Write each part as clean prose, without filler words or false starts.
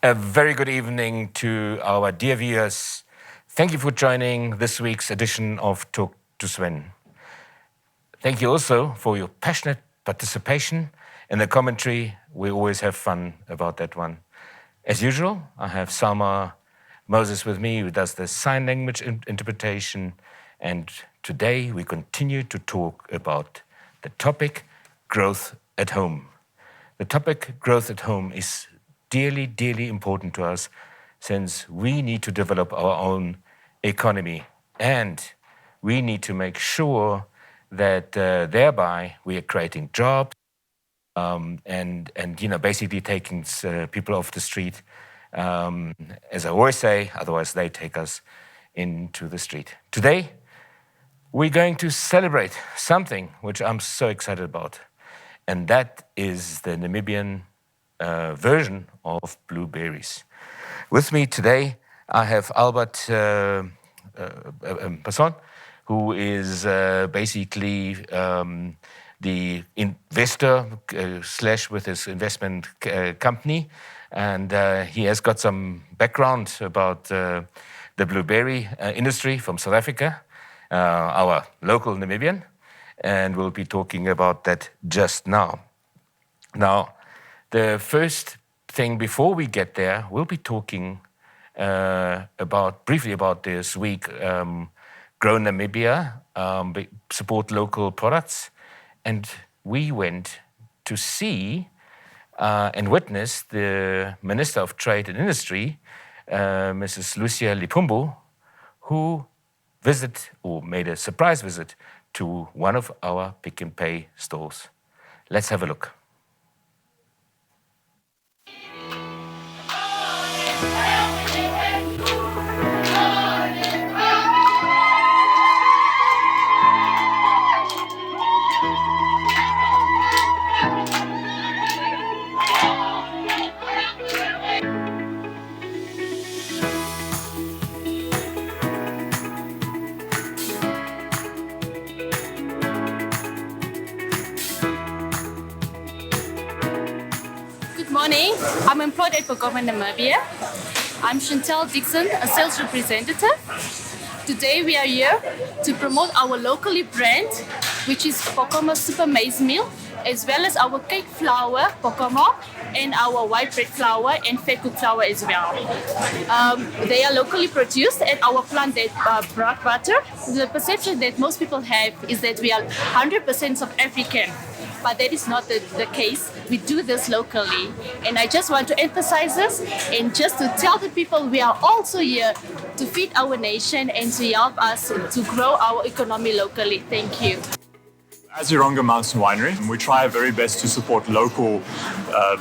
A very good evening to our dear viewers. Thank you for joining this week's edition of Talk to Sven. Thank you also for your passionate participation in the commentary. We always have fun about that one. As usual, I have Salma Moses with me, who does the sign language interpretation. And today we continue to talk about the topic growth at home. The topic growth at home is dearly, dearly important to us, since we need to develop our own economy and we need to make sure that thereby we are creating jobs and basically taking people off the street, as I always say, otherwise they take us into the street. Today, we're going to celebrate something which I'm so excited about, and that is the Namibian version of blueberries. With me today, I have Albert Basson, who is basically the investor slash with his investment company, and he has got some background about the blueberry industry from South Africa, our local Namibian, and we'll be talking about that just now. Now, the first thing before we get there, we'll be talking briefly about this week, Grow Namibia, support local products. And we went to see and witness the Minister of Trade and Industry, Mrs. Lucia Lipumbo, who made a surprise visit to one of our Pick n Pay stores. Let's have a look. Good morning. I'm employed at Pokoma Namibia. I'm Chantel Dixon, a sales representative. Today we are here to promote our locally brand, which is Pokoma Super Maize Meal, as well as our cake flour, Pokoma, and our white bread flour and fat cooked flour as well. They are locally produced at our plant at Broad Butter. The perception that most people have is that we are 100% South African. But that is not the case. We do this locally. And I just want to emphasize this and just to tell the people we are also here to feed our nation and to help us to grow our economy locally. Thank you. As Ironga Mountain Winery, we try our very best to support local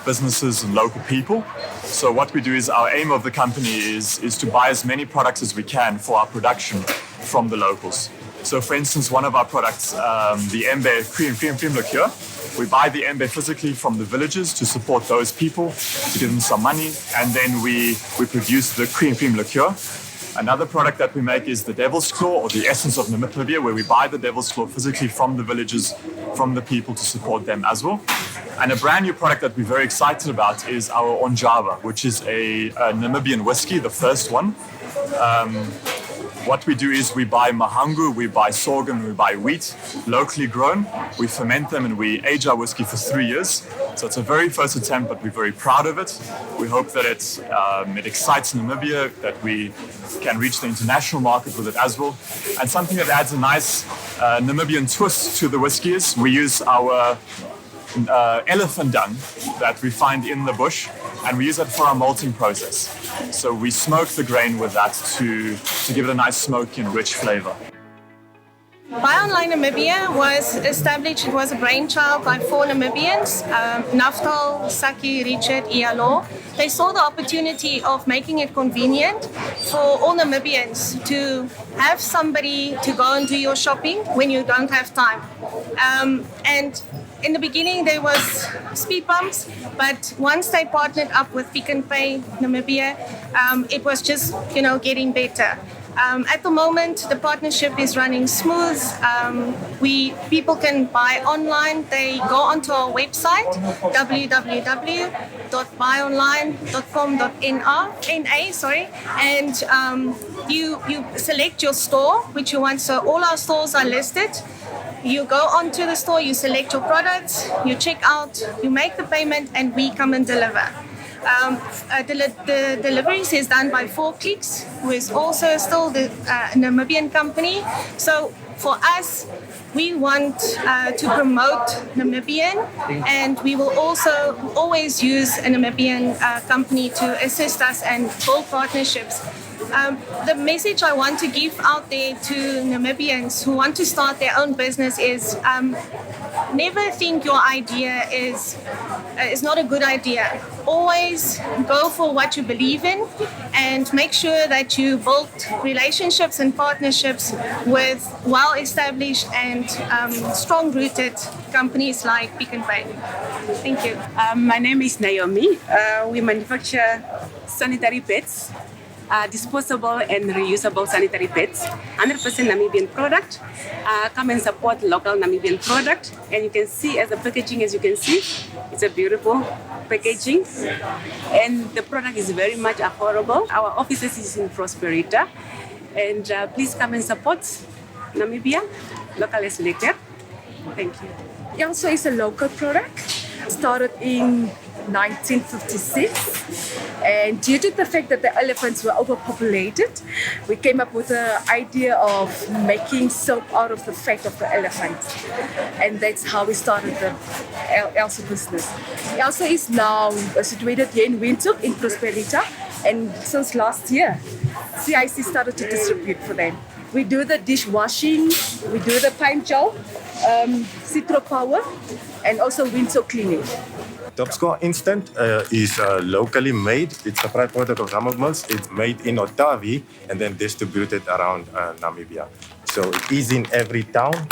businesses and local people. So what we do is our aim of the company is to buy as many products as we can for our production from the locals. So for instance, one of our products, the Embe cream liqueur, we buy the Embe physically from the villages to support those people, to give them some money, and then we produce the cream liqueur. Another product that we make is the Devil's Claw, or the essence of Namibia, where we buy the Devil's Claw physically from the villages, from the people to support them as well. And a brand new product that we're very excited about is our Onjava, which is a Namibian whiskey, the first one. What we do is we buy mahangu, we buy sorghum, we buy wheat, locally grown. We ferment them and we age our whiskey for 3 years. So it's a very first attempt, but we're very proud of it. We hope that it excites Namibia, that we can reach the international market with it as well. And something that adds a nice Namibian twist to the whiskey is we use our elephant dung that we find in the bush, and we use that for our malting process. So we smoke the grain with that to give it a nice smoky and rich flavor. Buy Online Namibia was established, it was a brainchild by 4 Namibians, Naftal, Saki, Richard, Ialo. They saw the opportunity of making it convenient for all Namibians to have somebody to go and do your shopping when you don't have time. And in the beginning there was speed bumps, but once they partnered up with Pick n Pay Namibia, it was just, getting better. At the moment, the partnership is running smooth. People can buy online. They go onto our website, www.buyonline.com.na, sorry, and you select your store which you want. So all our stores are listed. You go onto the store, you select your products, you check out, you make the payment, and we come and deliver. The deliveries is done by 4Clicks, who is also still the Namibian company. So for us, we want to promote Namibian, and we will also always use a Namibian company to assist us and build partnerships. The message I want to give out there to Namibians who want to start their own business is never think your idea is not a good idea. Always go for what you believe in, and make sure that you build relationships and partnerships with well-established and strong-rooted companies like Pick n Pay. Thank you. My name is Naomi. We manufacture sanitary pads, disposable and reusable sanitary pads, 100% Namibian product. Come and support local Namibian product. And you can see as the packaging, as you can see, it's a beautiful packaging. And the product is very much affordable. Our offices is in Prosperita. And please come and support Namibia, locally selected. Thank you. It also is a local product. Started in 1956, and due to the fact that the elephants were overpopulated, we came up with the idea of making soap out of the fat of the elephant, and that's how we started the Elsa business. Elsa is now situated here in Windhoek in Prosperita, and since last year, CIC started to distribute for them. We do the dishwashing, we do the paint job, Citro Power, and also window cleaning. Topscore Instant is locally made. It's a product of Hammock Mills. It's made in Otavi and then distributed around Namibia. So it is in every town,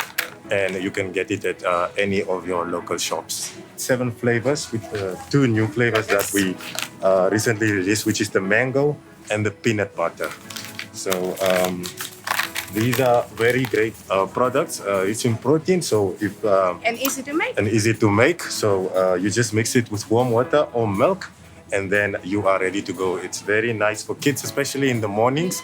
and you can get it at any of your local shops. 7 flavors with 2 new flavors that we recently released, which is the mango and the peanut butter. So these are very great products. It's in protein, so if And easy to make. and easy to make. So you just mix it with warm water or milk, and then you are ready to go. It's very nice for kids, especially in the mornings.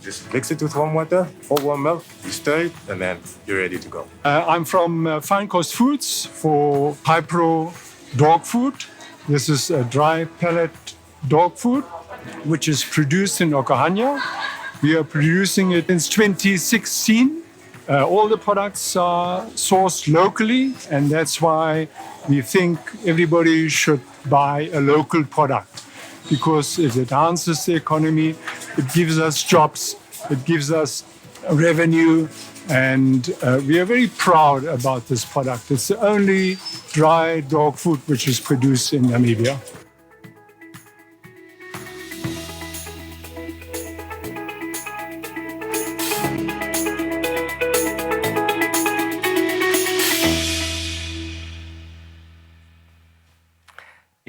Just mix it with warm water or warm milk. You stir it, and then you're ready to go. I'm from Fine Coast Foods for Pypro dog food. This is a dry pellet dog food, which is produced in Okahanya. We are producing it since 2016. All the products are sourced locally, and that's why we think everybody should buy a local product, because it enhances the economy, it gives us jobs, it gives us revenue, and we are very proud about this product. It's the only dry dog food which is produced in Namibia.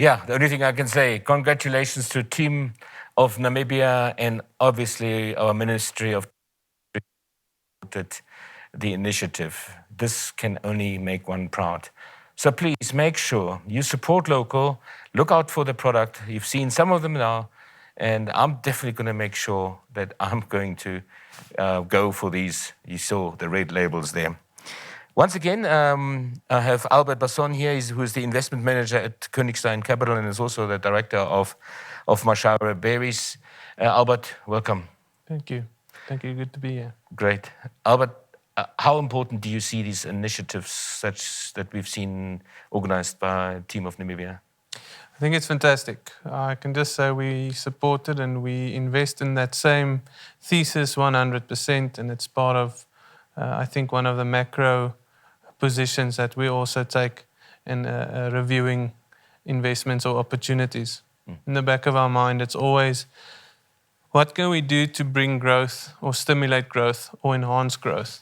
Yeah, the only thing I can say, congratulations to team of Namibia and obviously our Ministry of the initiative. This can only make one proud. So please make sure you support local, look out for the product. You've seen some of them now, and I'm definitely going to make sure that I'm going to go for these. You saw the red labels there. Once again, I have Albert Basson here, who's the investment manager at Königstein Capital and is also the director of Mashare Berries. Albert, welcome. Thank you. Thank you. Good to be here. Great. Albert, how important do you see these initiatives such that we've seen organized by a team of Namibia? I think it's fantastic. I can just say we support it and we invest in that same thesis 100%, and it's part of, I think, one of the macro positions that we also take in reviewing investments or opportunities. In the back of our mind, it's always, what can we do to bring growth or stimulate growth or enhance growth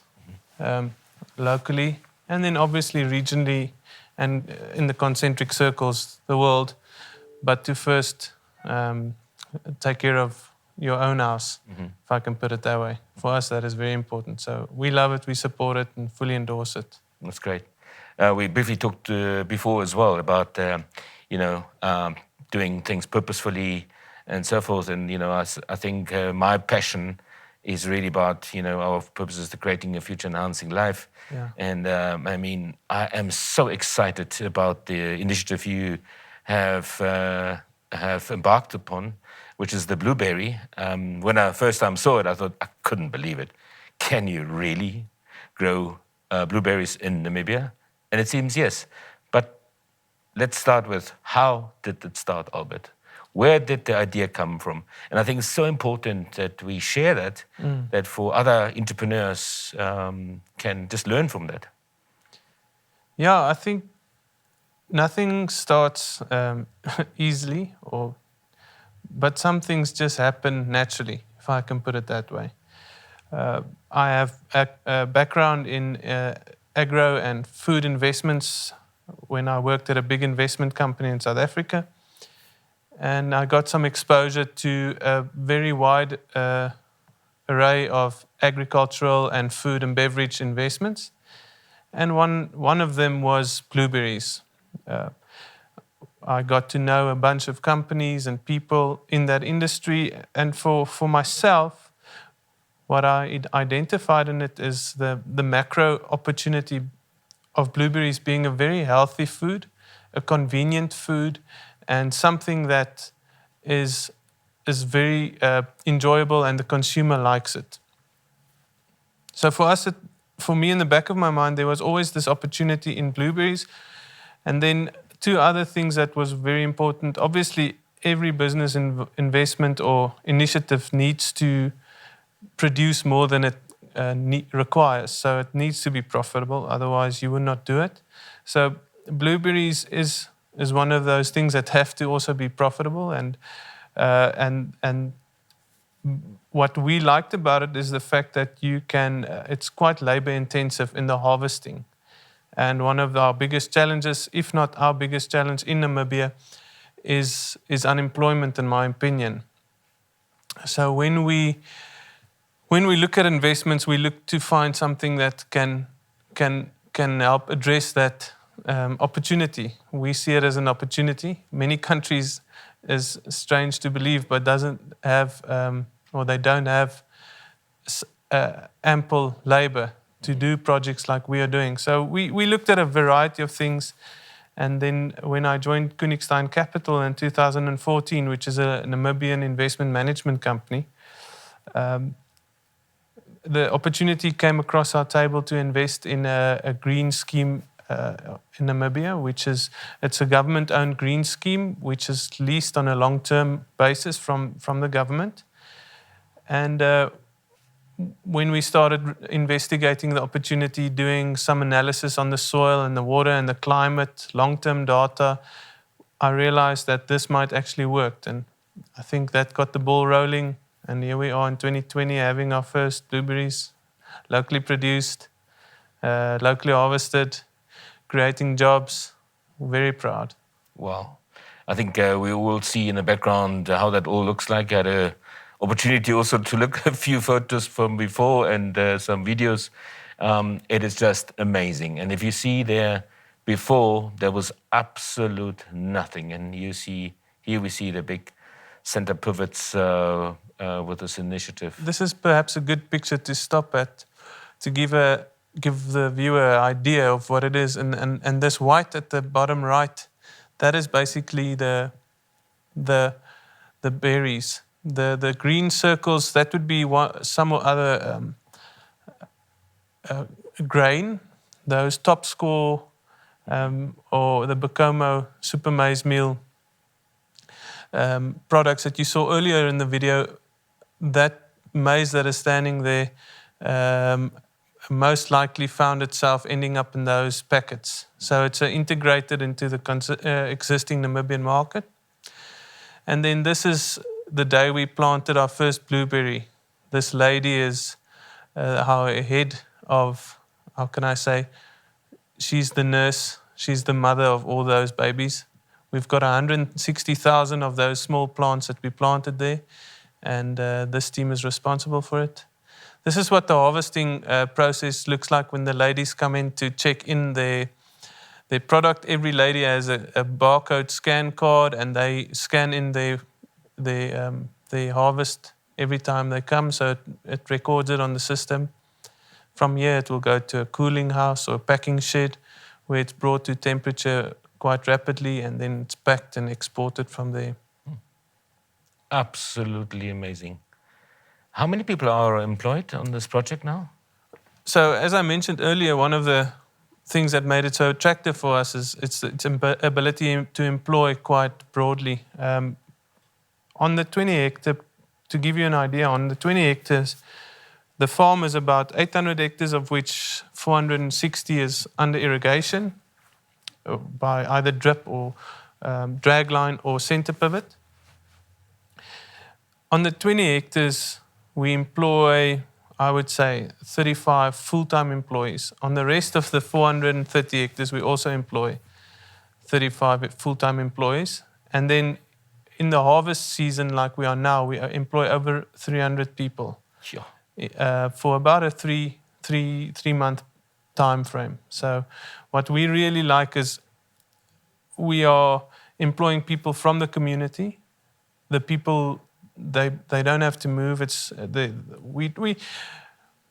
locally, and then obviously regionally and in the concentric circles, the world, but to first take care of your own house, if I can put it that way. For us, that is very important. So we love it, we support it, and fully endorse it. That's great. We briefly talked before as well about, doing things purposefully and so forth. And, I think my passion is really about, our purpose is to creating a future enhancing life. Yeah. And I am so excited about the initiative you have embarked upon, which is the blueberry. When I first time saw it, I thought, I couldn't believe it. Can you really grow blueberries in Namibia? And it seems yes. But let's start with, how did it start, Albert? Where did the idea come from? And I think it's so important that we share that, that for other entrepreneurs can just learn from that. Yeah, I think nothing starts easily, but some things just happen naturally, if I can put it that way. I have a background in agro and food investments when I worked at a big investment company in South Africa. And I got some exposure to a very wide array of agricultural and food and beverage investments. And one of them was blueberries. I got to know a bunch of companies and people in that industry. And for myself, what I identified in it is the macro opportunity of blueberries being a very healthy food, a convenient food, and something that is very enjoyable, and the consumer likes it. So for me, in the back of my mind, there was always this opportunity in blueberries. And then two other things that was very important. Obviously, every business investment or initiative needs to produce more than it requires. So it needs to be profitable, otherwise you would not do it. So blueberries is one of those things that have to also be profitable, and what we liked about it is the fact that you can. It's quite labor intensive in the harvesting, and one of our biggest challenges, if not our biggest challenge in Namibia, is unemployment, in my opinion. So when we look at investments, we look to find something that can help address that opportunity. We see it as an opportunity. Many countries, is strange to believe, but doesn't have or they don't have ample labor to do projects like we are doing. So we looked at a variety of things. And then when I joined Koenigstein Capital in 2014, which is a Namibian investment management company, the opportunity came across our table to invest in a green scheme in Namibia, it's a government-owned green scheme, which is leased on a long-term basis from the government. And when we started investigating the opportunity, doing some analysis on the soil and the water and the climate, long-term data, I realized that this might actually work. And I think that got the ball rolling. And here we are in 2020 having our first blueberries, locally produced, locally harvested, creating jobs. Very proud. Wow. I think we will see in the background how that all looks like. I had an opportunity also to look at a few photos from before and some videos. It is just amazing. And if you see there before, there was absolute nothing. And here we see the big center pivots with this initiative. This is perhaps a good picture to stop at, to give the viewer an idea of what it is. And this white at the bottom right, that is basically the berries. The green circles, that would be some other grain. Those top score or the Bacomo super maize meal products that you saw earlier in the video, that maize that is standing there most likely found itself ending up in those packets. So it's integrated into the existing Namibian market. And then this is the day we planted our first blueberry. This lady is our head of, how can I say, she's the nurse, she's the mother of all those babies. We've got 160,000 of those small plants that we planted there, and this team is responsible for it. This is what the harvesting process looks like when the ladies come in to check in their their product. Every lady has a barcode scan card, and they scan in their harvest every time they come, so it records it on the system. From here, it will go to a cooling house or a packing shed, where it's brought to temperature quite rapidly, and then it's packed and exported from there. Absolutely amazing. How many people are employed on this project now? So, as I mentioned earlier, one of the things that made it so attractive for us is its ability to employ quite broadly. On the 20 hectare, to give you an idea, on the 20 hectares, the farm is about 800 hectares, of which 460 is under irrigation by either drip or dragline or center pivot. On the 20 hectares, we employ, I would say, 35 full-time employees. On the rest of the 430 hectares, we also employ 35 full-time employees. And then in the harvest season, like we are now, we employ over 300 people. Sure. For about a three-month time frame. So what we really like is we are employing people from the community. The people, they don't have to move.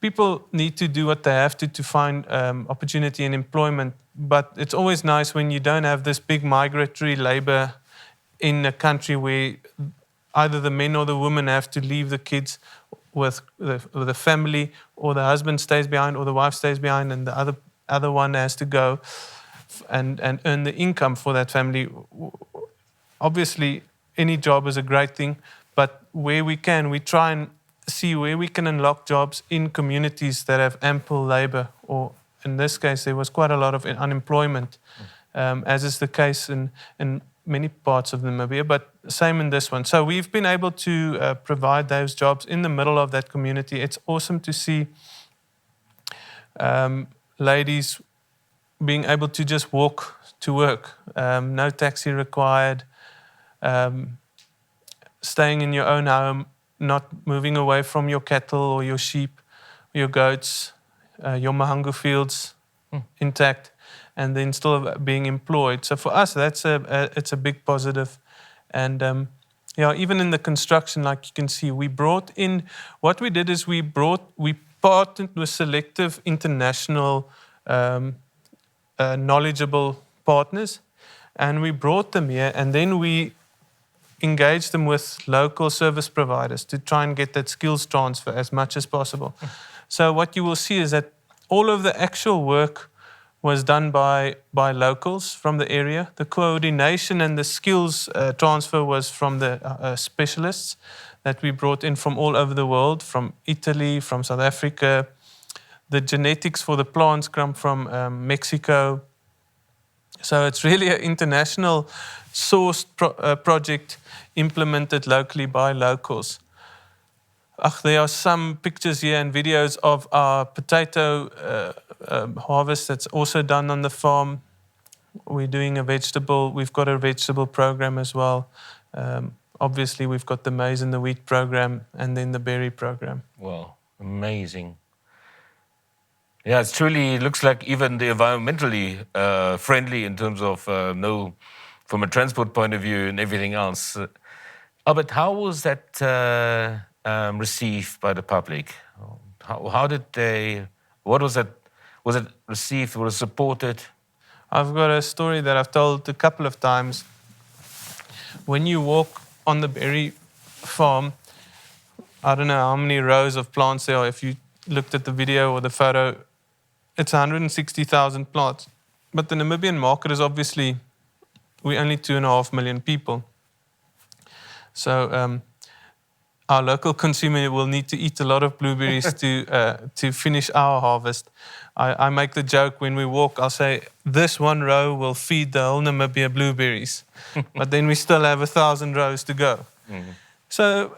People need to do what they have to find opportunity and employment. But it's always nice when you don't have this big migratory labor in a country where either the men or the women have to leave the kids with the family, or the husband stays behind, or the wife stays behind, and the other one has to go and earn the income for that family. Obviously, any job is a great thing, but where we can, we try and see where we can unlock jobs in communities that have ample labor, or in this case, there was quite a lot of unemployment, as is the case in many parts of Namibia, but same in this one. So we've been able to provide those jobs in the middle of that community. It's awesome to see ladies being able to just walk to work, no taxi required, staying in your own home, not moving away from your cattle or your sheep, your goats, your mahangu fields intact, and then still being employed. So for us, it's a big positive. And even in the construction, like you can see, we brought in, what we did is we partnered with selective international knowledgeable partners, and we brought them here, and then we engaged them with local service providers to try and get that skills transfer as much as possible. So what you will see is that all of the actual work was done by locals from the area. The coordination and the skills transfer was from the specialists that we brought in from all over the world, from Italy, from South Africa. The genetics for the plants come from Mexico. So it's really an international sourced project implemented locally by locals. There are some pictures here and videos of our potato harvest that's also done on the farm. We're doing we've got a vegetable program as well. Obviously, we've got the maize and the wheat program, and then the berry program. Wow, amazing. Yeah, it truly looks like even the environmentally friendly in terms of from a transport point of view and everything else. Albert, how was that received by the public? How did they? What was it? Was it received? Was it supported? I've got a story that I've told a couple of times. When you walk on the berry farm, I don't know how many rows of plants there are. If you looked at the video or the photo, it's 160,000 plants. But the Namibian market is obviously, we're only 2.5 million people. So our local consumer will need to eat a lot of blueberries to finish our harvest. I make the joke when we walk, I'll say, this one row will feed the whole Namibia blueberries. But then we still have 1,000 rows to go. Mm-hmm. So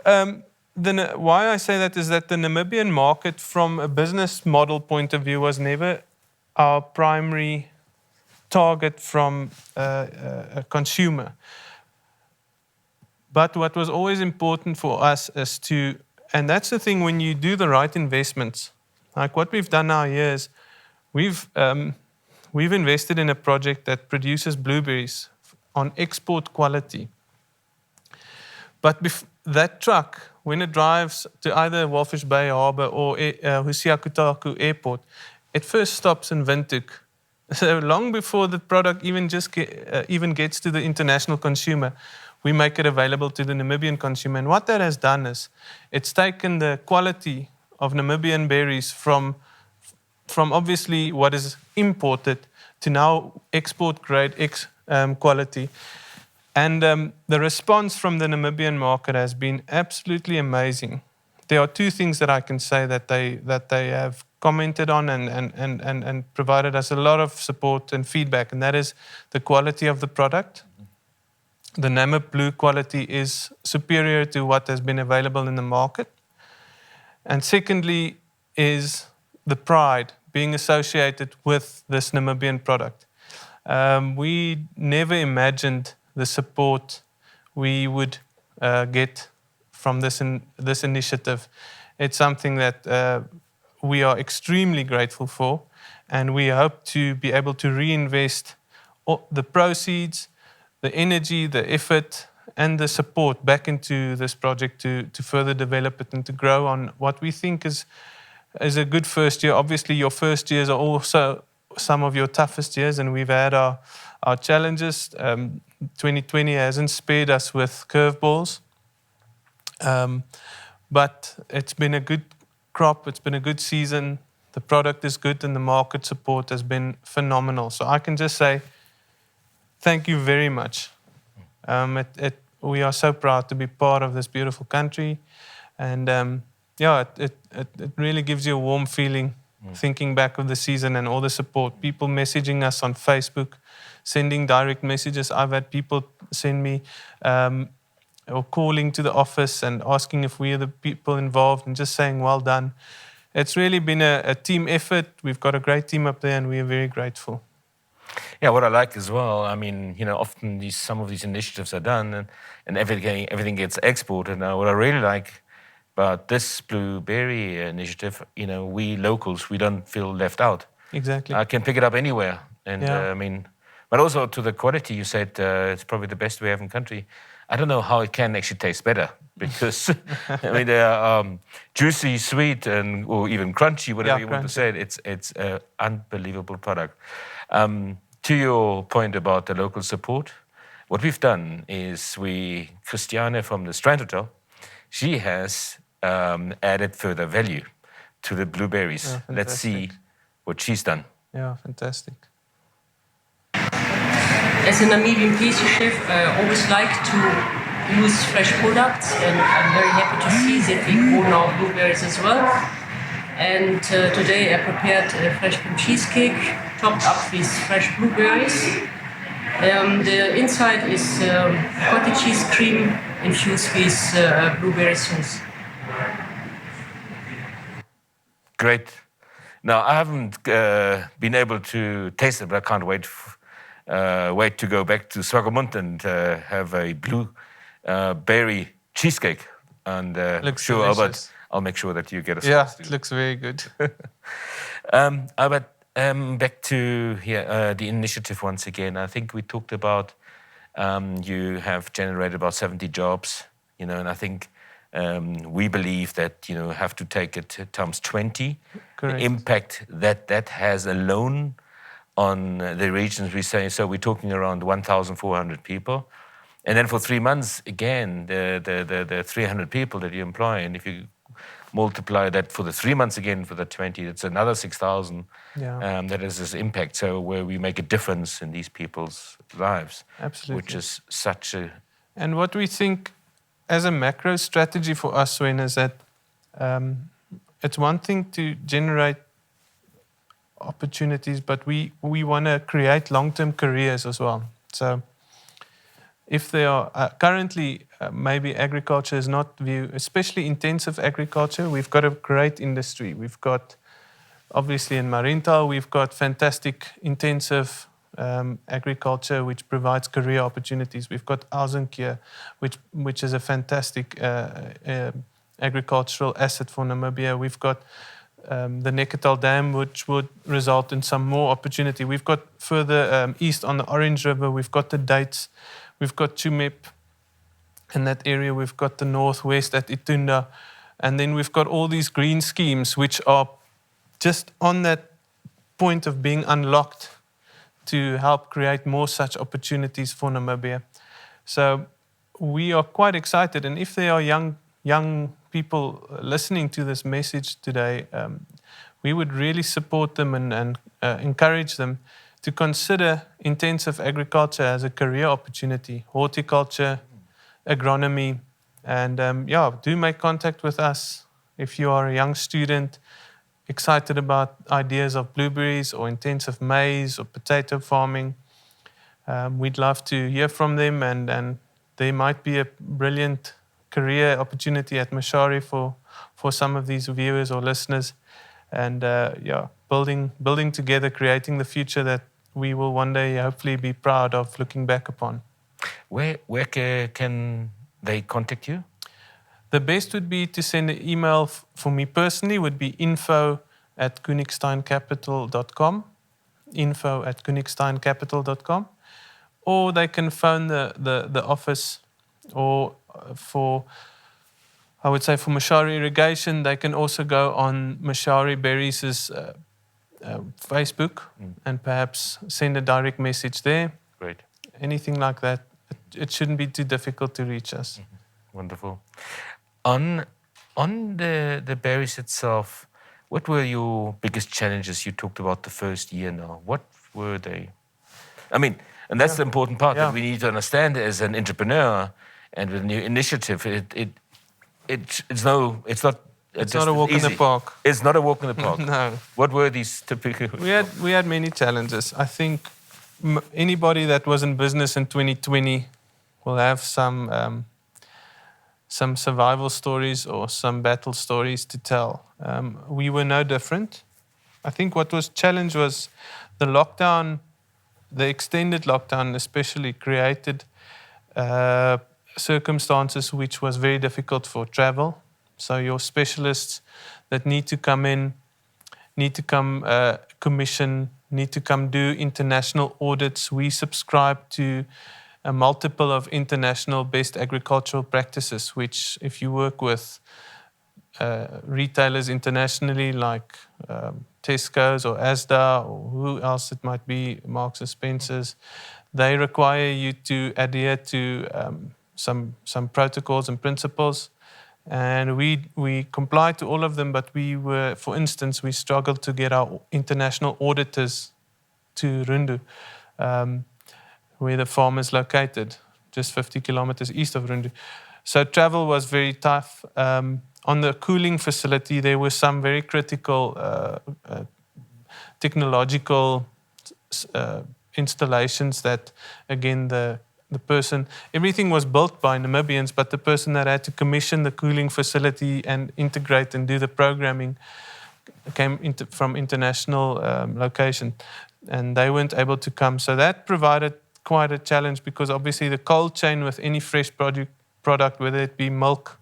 why I say that is that the Namibian market, from a business model point of view, was never our primary target from a consumer. But what was always important for us is and that's the thing when you do the right investments, like what we've done now here is we've we've invested in a project that produces blueberries on export quality. But that truck, when it drives to either Walfish Bay Harbour or Hosiakutaku Airport, it first stops in Windhoek. So long before the product even gets to the international consumer, we make it available to the Namibian consumer. And what that has done is it's taken the quality of Namibian berries from obviously what is imported to now export grade quality. And the response from the Namibian market has been absolutely amazing. There are two things that I can say that they have commented on and provided us a lot of support and feedback, and that is the quality of the product. The Namib Blue quality is superior to what has been available in the market. And secondly is the pride being associated with this Namibian product. We never imagined the support we would get from this initiative. It's something that we are extremely grateful for, and we hope to be able to reinvest the proceeds, the energy, the effort, and the support back into this project to further develop it and to grow on what we think is a good first year. Obviously, your first years are also some of your toughest years, and we've had our challenges. 2020 hasn't spared us with curveballs, but it's been a good crop, it's been a good season, the product is good, and the market support has been phenomenal. So I can just say thank you very much. We are so proud to be part of this beautiful country, and it really gives you a warm feeling thinking back of the season and all the support. People messaging us on Facebook, sending direct messages. I've had people send me or calling to the office and asking if we are the people involved and just saying well done. It's really been a team effort. We've got a great team up there, and we are very grateful. Yeah, what I like as well, I mean, often some of these initiatives are done and everything gets exported. Now, what I really like about this blueberry initiative, we locals, we don't feel left out. Exactly. I can pick it up anywhere. And but also to the quality, you said it's probably the best we have in country. I don't know how it can actually taste better because, they are juicy, sweet, or even crunchy, whatever you want to say. It's an unbelievable product. To your point about the local support, what we've done is Christiane from the Strand Hotel, she has added further value to the blueberries. Yeah, let's see what she's done. Yeah, fantastic. As a Namibian pastry chef, I always like to use fresh products, and I'm very happy to see that we grow now blueberries as well. And today I prepared a fresh cream cheesecake topped up with fresh blueberries. The inside is cottage cheese cream infused with blueberry sauce. Great. Now, I haven't been able to taste it, but I can't wait to go back to Swakopmund and have a blueberry cheesecake. And looks sure, delicious. Albert, I'll make sure that you get a sauce. Yeah, it looks very good. Albert, back to the initiative once again. I think we talked about you have generated about 70 jobs, and I think we believe that have to take it times 20. Correct. The impact that has alone on the regions we say. So we're talking around 1,400 people. And then for 3 months, again, the 300 people that you employ, and if you multiply that for the 3 months again for the 20, it's another 6,000. Yeah. That is this impact. So where we make a difference in these people's lives. Absolutely. Which is such a... And what we think as a macro strategy for us, Sven, is that it's one thing to generate opportunities, but we want to create long-term careers as well. So if there are currently maybe agriculture is not viewed, especially intensive agriculture, we've got a great industry. We've got, obviously in Marienthal, we've got fantastic intensive agriculture which provides career opportunities. We've got Ausenkier, which is a fantastic agricultural asset for Namibia. We've got the Neckartal Dam, which would result in some more opportunity. We've got further east on the Orange River, we've got the Dates, we've got Chumep. In that area, we've got the northwest at Itunda. And then we've got all these green schemes, which are just on that point of being unlocked to help create more such opportunities for Namibia. So we are quite excited. And if there are young people listening to this message today, we would really support them and encourage them to consider intensive agriculture as a career opportunity, horticulture, agronomy, and do make contact with us if you are a young student excited about ideas of blueberries or intensive maize or potato farming. We'd love to hear from them, and there might be a brilliant career opportunity at Mashare for some of these viewers or listeners, and building together, creating the future that we will one day hopefully be proud of looking back upon. Where can they contact you? The best would be to send an email for me personally, would be info@koenigsteincapital.com, info@koenigsteincapital.com, or they can phone the office, or for Mashare Irrigation, they can also go on Mashare Berries' Facebook and perhaps send a direct message there. Great. Anything like that. It shouldn't be too difficult to reach us. Wonderful. On the berries itself, what were your biggest challenges? You talked about the first year now. What were they? I mean, and that's the important part that we need to understand as an entrepreneur and with a new initiative. It's not a walk in the park. It's not a walk in the park. No. What were these typical? We had many challenges. I think anybody that was in business in 2020 will have some survival stories or some battle stories to tell. We were no different. I think what was challenge was the lockdown, the extended lockdown especially created circumstances which was very difficult for travel. So your specialists that need to come in, need to come commission, need to come do international audits. We subscribe to a multiple of international best agricultural practices, which if you work with retailers internationally like Tesco's or Asda or who else it might be, Marks and Spencer's, they require you to adhere to some protocols and principles. And we complied to all of them, but for instance, we struggled to get our international auditors to Rundu, where the farm is located, just 50 kilometers east of Rundu. So travel was very tough. On the cooling facility, there were some very critical technological installations that, again, everything was built by Namibians, but the person that had to commission the cooling facility and integrate and do the programming came from international location, and they weren't able to come. So that provided quite a challenge, because obviously the cold chain with any fresh product, whether it be milk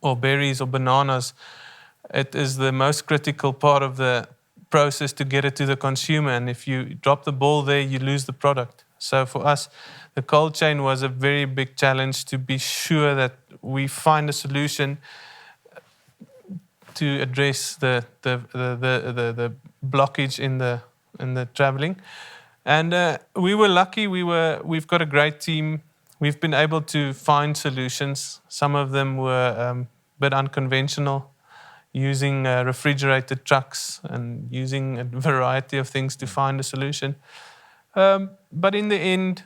or berries or bananas, it is the most critical part of the process to get it to the consumer. And if you drop the ball there, you lose the product. So for us, the cold chain was a very big challenge to be sure that we find a solution to address the blockage in the traveling. And we were lucky. We've got a great team. We've been able to find solutions. Some of them were a bit unconventional, using refrigerated trucks and using a variety of things to find a solution. But in the end,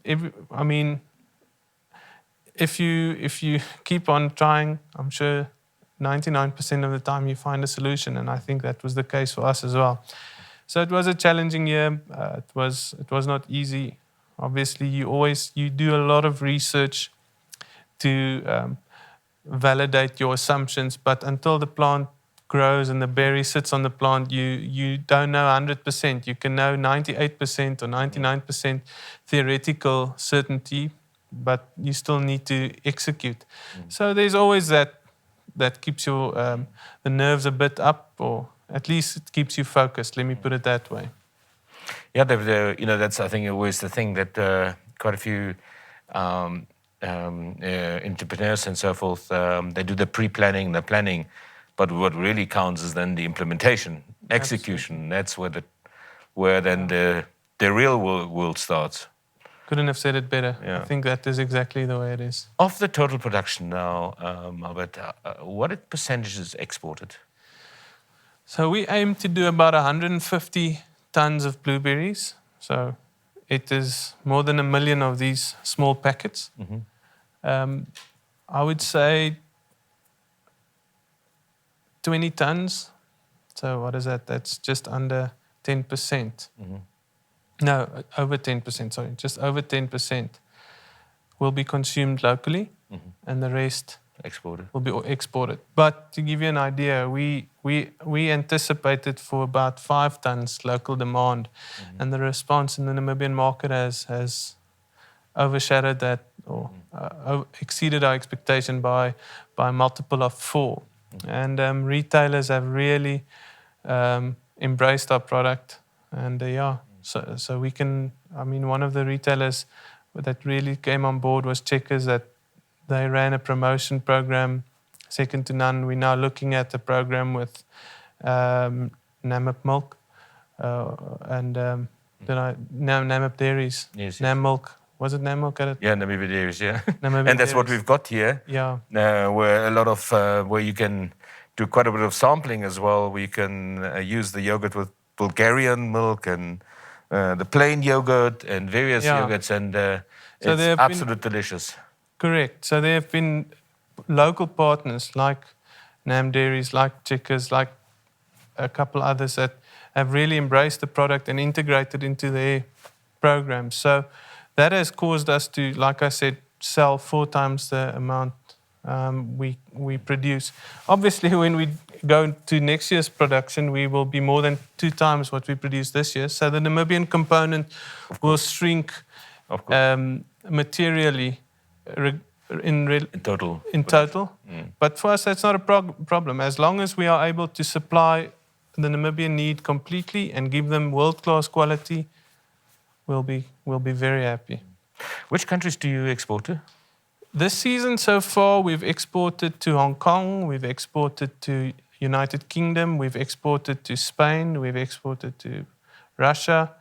if you keep on trying, I'm sure 99% of the time you find a solution, and I think that was the case for us as well. So it was a challenging year. It was not easy. Obviously, you do a lot of research to validate your assumptions, but until the plant grows and the berry sits on the plant, you don't know 100%. You can know 98% or 99% theoretical certainty, but you still need to execute. So there's always that that keeps your the nerves a bit up, or at least it keeps you focused. Let me put it that way. Yeah, that's I think always the thing that quite a few entrepreneurs and so forth, they do the pre-planning, the planning, but what really counts is then the implementation, execution. That's where then the real world starts. Couldn't have said it better. Yeah. I think that is exactly the way it is. Of the total production now, Albert, what percentage is exported? So we aim to do about 150 tons of blueberries. So it is more than 1 million of these small packets. I would say 20 tons. So what is that? That's just under 10%. No, over 10%, sorry. Just over 10% will be consumed locally, and the rest will be exported. But to give you an idea, we anticipated for about 5 tons local demand, and the response in the Namibian market has overshadowed that, or exceeded our expectation by a multiple of 4. And retailers have really embraced our product, and so we can. I mean, one of the retailers that really came on board was Checkers. That they ran a promotion program, second to none. We're now looking at a program with Namib Milk and Namib Dairies. Yes. Nam Milk. Was it Nam Milk at it? Yeah, Namibian Dairies, yeah. Namibian And that's what Dairies. we've got here. Yeah. Where a lot of where you can do quite a bit of sampling as well. We can use the yogurt with Bulgarian milk and the plain yogurt and various yogurts, and So it's absolutely delicious. Correct. So there have been local partners like Nam Dairies, like Checkers, like a couple others that have really embraced the product and integrated into their programs. So that has caused us to, like I said, sell 4 times the amount we produce. Obviously, when we go to next year's production, we will be more than 2 times what we produced this year. So the Namibian component will shrink materially in total. But for us, that's not a problem. As long as we are able to supply the Namibian need completely and give them world-class quality, we'll be very happy. Which countries do you export to? This season so far, we've exported to Hong Kong, we've exported to United Kingdom, we've exported to Spain, we've exported to Russia,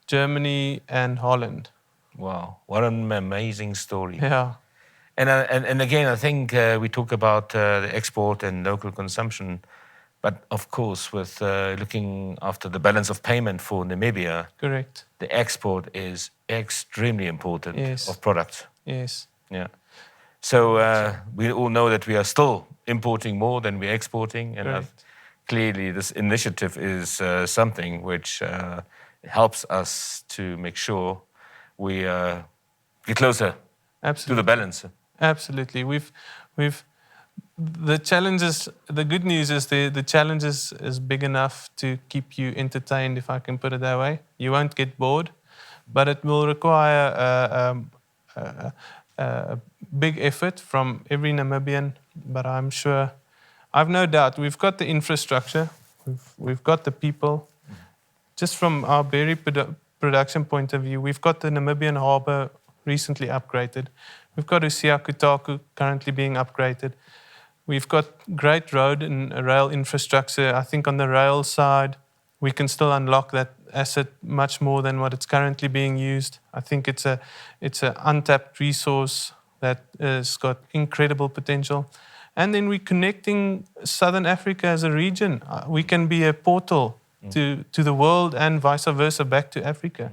Germany, and Holland. Wow, what an amazing story. Yeah. And again, I think we talk about the export and local consumption, but of course, with looking after the balance of payment for Namibia, correct, the export is extremely important of products. Yes. Yeah. So we all know that we are still importing more than we're exporting, and clearly this initiative is something which helps us to make sure we get closer to the balance. Absolutely. We've the challenges. The good news is the challenges is big enough to keep you entertained, if I can put it that way. You won't get bored, but it will require a big effort from every Namibian. But I'm sure, I've no doubt, we've got the infrastructure, we've got the people. Just from our berry production point of view, we've got the Namibian harbour recently upgraded. We've got Usiakutaku currently being upgraded. We've got great road and rail infrastructure. I think on the rail side, we can still unlock that asset much more than what it's currently being used. I think it's an untapped resource that has got incredible potential. And then we're connecting Southern Africa as a region. We can be a portal to the world and vice versa back to Africa.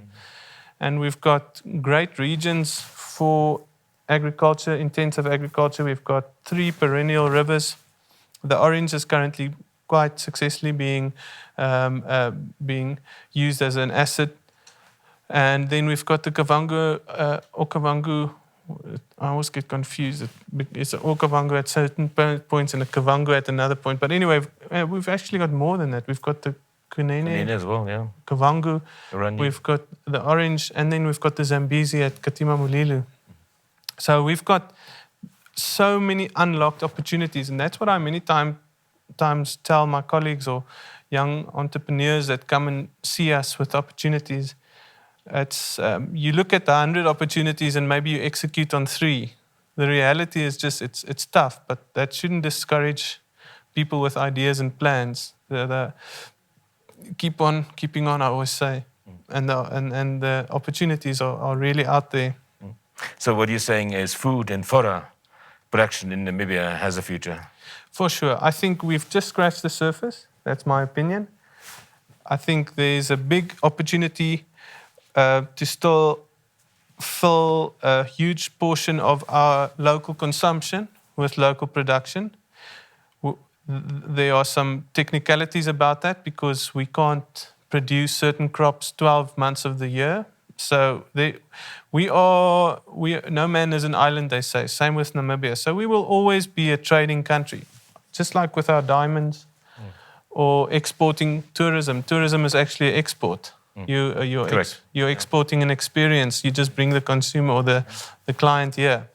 And we've got great regions for agriculture, intensive agriculture. We've got 3 perennial rivers. The Orange is currently quite successfully being used as an asset. And then we've got the Okavango. I always get confused. It's an Okavango at certain points and a Kavango at another point. But anyway, we've actually got more than that. We've got the Kunene as well, yeah. Kavango. We've got the Orange, and then we've got the Zambezi at Katima Mulilo. So we've got so many unlocked opportunities, and that's what I many times tell my colleagues or young entrepreneurs that come and see us with opportunities. It's you look at 100 opportunities and maybe you execute on 3. The reality is just it's tough, but that shouldn't discourage people with ideas and plans. Keep on keeping on, I always say, and the opportunities are really out there. So what you're saying is food and fodder production in Namibia has a future? For sure. I think we've just scratched the surface. That's my opinion. I think there's a big opportunity to still fill a huge portion of our local consumption with local production. There are some technicalities about that because we can't produce certain crops 12 months of the year. So no man is an island, they say. Same with Namibia. So we will always be a trading country, just like with our diamonds or exporting tourism. Tourism is actually export. You're exporting an experience. You just bring the consumer or the client here.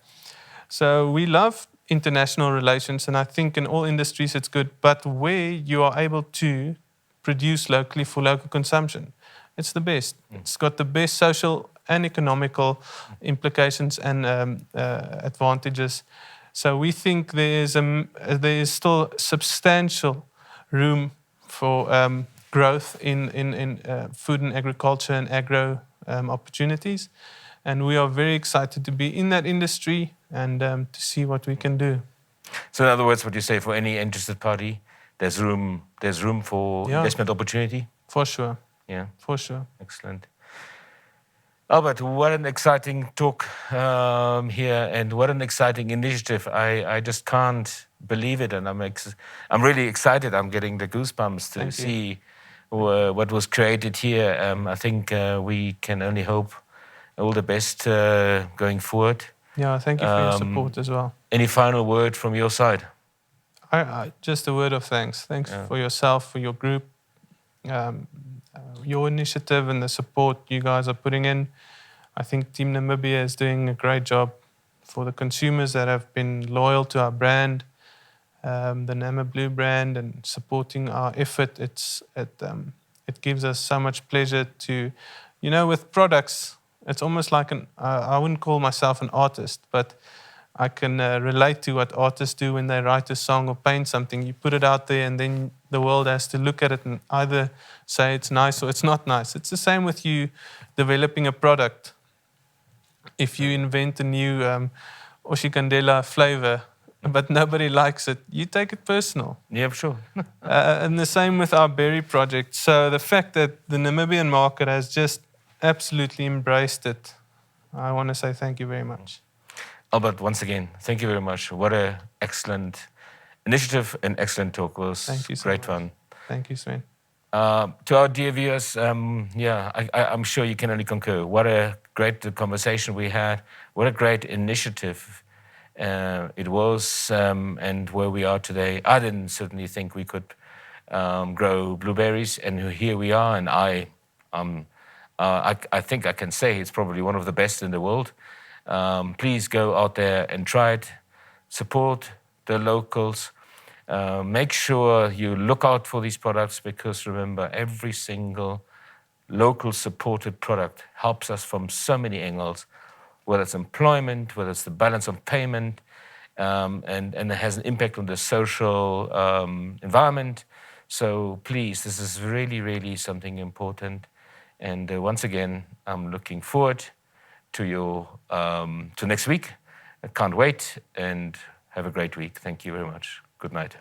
So we love international relations, and I think in all industries it's good. But where you are able to produce locally for local consumption, it's the best. It's got the best social and economical implications and advantages. So we think there is still substantial room for growth in food and agriculture and agro opportunities. And we are very excited to be in that industry and to see what we can do. So in other words, what you say, for any interested party, there's room for investment opportunity? For sure. Yeah. For sure. Excellent. Albert, what an exciting talk here, and what an exciting initiative. I just can't believe it, and I'm really excited. I'm getting the goosebumps to see what was created here. I think we can only hope all the best going forward. Yeah, thank you for your support as well. Any final word from your side? Just a word of thanks. Thanks for yourself, for your group, your initiative and the support you guys are putting in. I think Team Namibia is doing a great job for the consumers that have been loyal to our brand, the Nama Blue brand, and supporting our effort. It gives us so much pleasure to, with products, it's almost like I wouldn't call myself an artist, but I can relate to what artists do when they write a song or paint something. You put it out there and then the world has to look at it and either say it's nice or it's not nice. It's the same with you developing a product. If you invent a new Oshikandela flavor, but nobody likes it, you take it personal. Yeah, sure. And the same with our berry project. So the fact that the Namibian market has just absolutely embraced it, I want to say thank you very much. Albert, once again, thank you very much. What an excellent initiative and excellent talk. It was great fun. Thank you, Sven. To our dear viewers, I'm sure you can only concur. What a great conversation we had. What a great initiative it was, and where we are today. I didn't certainly think we could grow blueberries, and here we are. And I think I can say it's probably one of the best in the world. Please go out there and try it. Support the locals. Make sure you look out for these products, because remember, every single local supported product helps us from so many angles, whether it's employment, whether it's the balance of payment, and it has an impact on the social environment. So please, this is really, really something important. And once again, I'm looking forward to next week. I can't wait, and have a great week. Thank you very much. Good night.